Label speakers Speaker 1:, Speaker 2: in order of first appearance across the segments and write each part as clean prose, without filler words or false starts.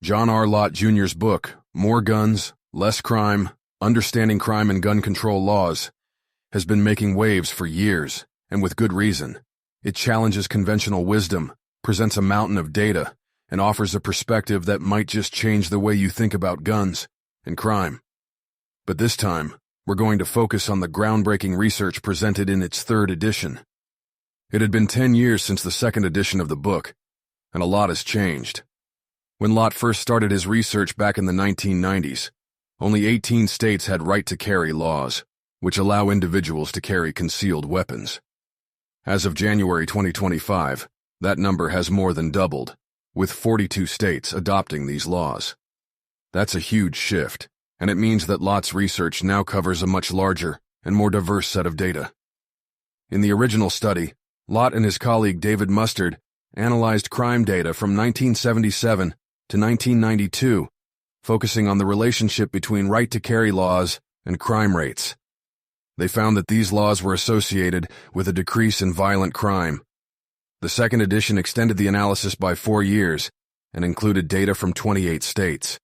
Speaker 1: John R. Lott Jr.'s book, More Guns, Less Crime, Understanding Crime and Gun Control Laws, has been making waves for years, and with good reason. It challenges conventional wisdom, presents a mountain of data, and offers a perspective that might just change the way you think about guns and crime. But this time, we're going to focus on the groundbreaking research presented in its third edition. It had been 10 years since the second edition of the book, and a lot has changed. When Lott first started his research back in the 1990s, only 18 states had right-to-carry laws, which allow individuals to carry concealed weapons. As of January 2025, that number has more than doubled, with 42 states adopting these laws. That's a huge shift, and it means that Lott's research now covers a much larger and more diverse set of data. In the original study, Lott and his colleague David Mustard analyzed crime data from 1977 to 1992, focusing on the relationship between right-to-carry laws and crime rates. They found that these laws were associated with a decrease in violent crime. The second edition extended the analysis by 4 years and included data from 28 states.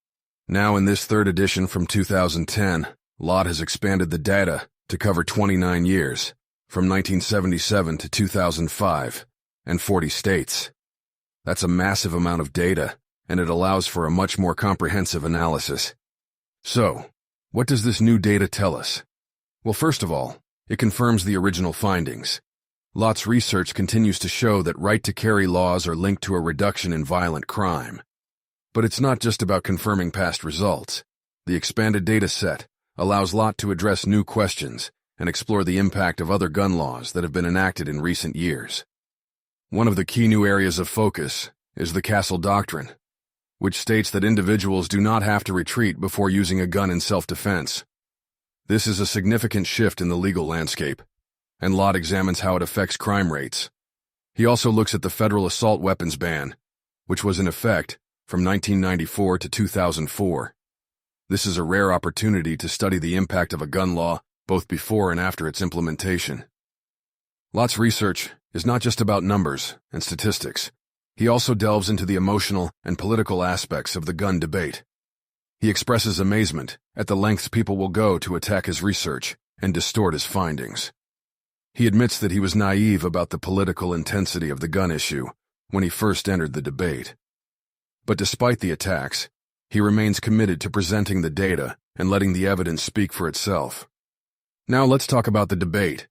Speaker 1: Now in this third edition from 2010, Lott has expanded the data to cover 29 years, from 1977 to 2005, and 40 states. That's a massive amount of data, and it allows for a much more comprehensive analysis. So, what does this new data tell us? Well, first of all, it confirms the original findings. Lott's research continues to show that right-to-carry laws are linked to a reduction in violent crime. But it's not just about confirming past results. The expanded data set allows Lott to address new questions and explore the impact of other gun laws that have been enacted in recent years. One of the key new areas of focus is the Castle Doctrine, which states that individuals do not have to retreat before using a gun in self-defense. This is a significant shift in the legal landscape, and Lott examines how it affects crime rates. He also looks at the federal assault weapons ban, which was in effect from 1994 to 2004. This is a rare opportunity to study the impact of a gun law both before and after its implementation. Lott's research is not just about numbers and statistics. He also delves into the emotional and political aspects of the gun debate. He expresses amazement at the lengths people will go to attack his research and distort his findings. He admits that he was naive about the political intensity of the gun issue when he first entered the debate. But despite the attacks, he remains committed to presenting the data and letting the evidence speak for itself. Now let's talk about the debate.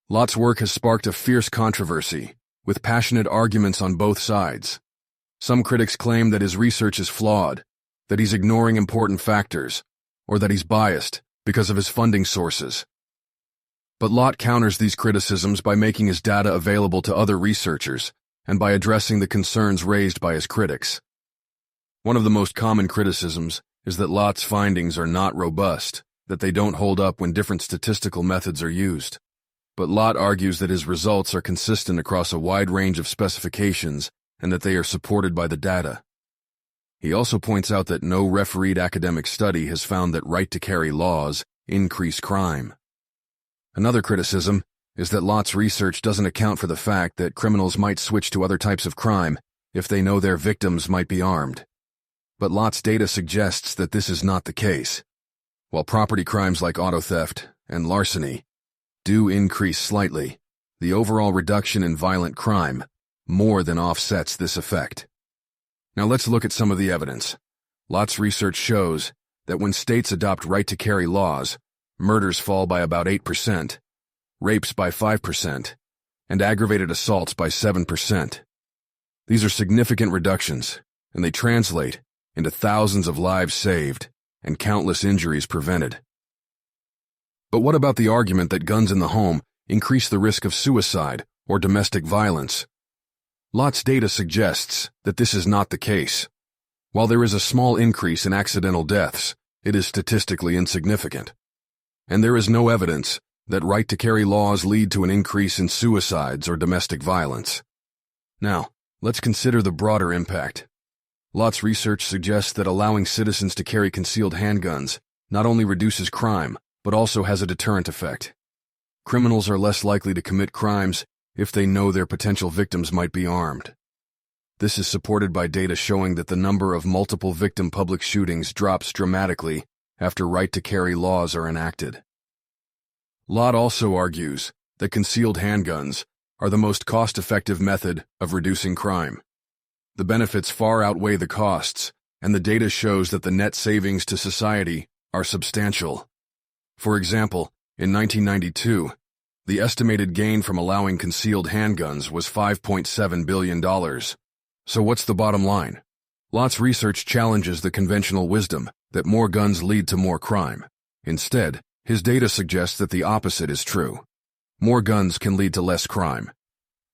Speaker 1: Lott's work has sparked a fierce controversy, with passionate arguments on both sides. Some critics claim that his research is flawed, that he's ignoring important factors, or that he's biased because of his funding sources. But Lott counters these criticisms by making his data available to other researchers and by addressing the concerns raised by his critics. One of the most common criticisms is that Lott's findings are not robust, that they don't hold up when different statistical methods are used. But Lott argues that his results are consistent across a wide range of specifications and that they are supported by the data. He also points out that no refereed academic study has found that right-to-carry laws increase crime. Another criticism is that Lott's research doesn't account for the fact that criminals might switch to other types of crime if they know their victims might be armed. But Lott's data suggests that this is not the case. While property crimes like auto theft and larceny do increase slightly, the overall reduction in violent crime more than offsets this effect. Now let's look at some of the evidence. Lott's research shows that when states adopt right-to-carry laws, murders fall by about 8%, rapes by 5%, and aggravated assaults by 7%. These are significant reductions, and they translate into thousands of lives saved and countless injuries prevented. But what about the argument that guns in the home increase the risk of suicide or domestic violence? Lott's data suggests that this is not the case. While there is a small increase in accidental deaths, it is statistically insignificant. And there is no evidence that right-to-carry laws lead to an increase in suicides or domestic violence. Now, let's consider the broader impact. Lott's research suggests that allowing citizens to carry concealed handguns not only reduces crime, but also has a deterrent effect. Criminals are less likely to commit crimes if they know their potential victims might be armed. This is supported by data showing that the number of multiple victim public shootings drops dramatically after right-to-carry laws are enacted. Lott also argues that concealed handguns are the most cost-effective method of reducing crime. The benefits far outweigh the costs, and the data shows that the net savings to society are substantial. For example, in 1992, the estimated gain from allowing concealed handguns was $5.7 billion. So what's the bottom line? Lott's research challenges the conventional wisdom that more guns lead to more crime. Instead, his data suggests that the opposite is true. More guns can lead to less crime.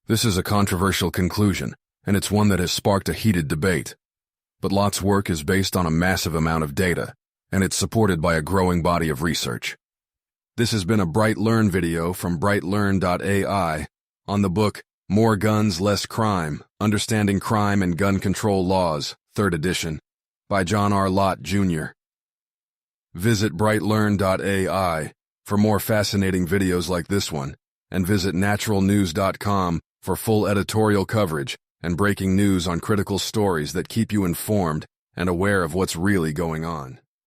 Speaker 1: This is a controversial conclusion, and it's one that has sparked a heated debate. But Lott's work is based on a massive amount of data, and it's supported by a growing body of research. This has been a BrightLearn video from BrightLearn.ai on the book More Guns, Less Crime, Understanding Crime and Gun Control Laws, 3rd edition, by John R. Lott Jr. Visit BrightLearn.ai for more fascinating videos like this one, and visit naturalnews.com for full editorial coverage and breaking news on critical stories that keep you informed and aware of what's really going on.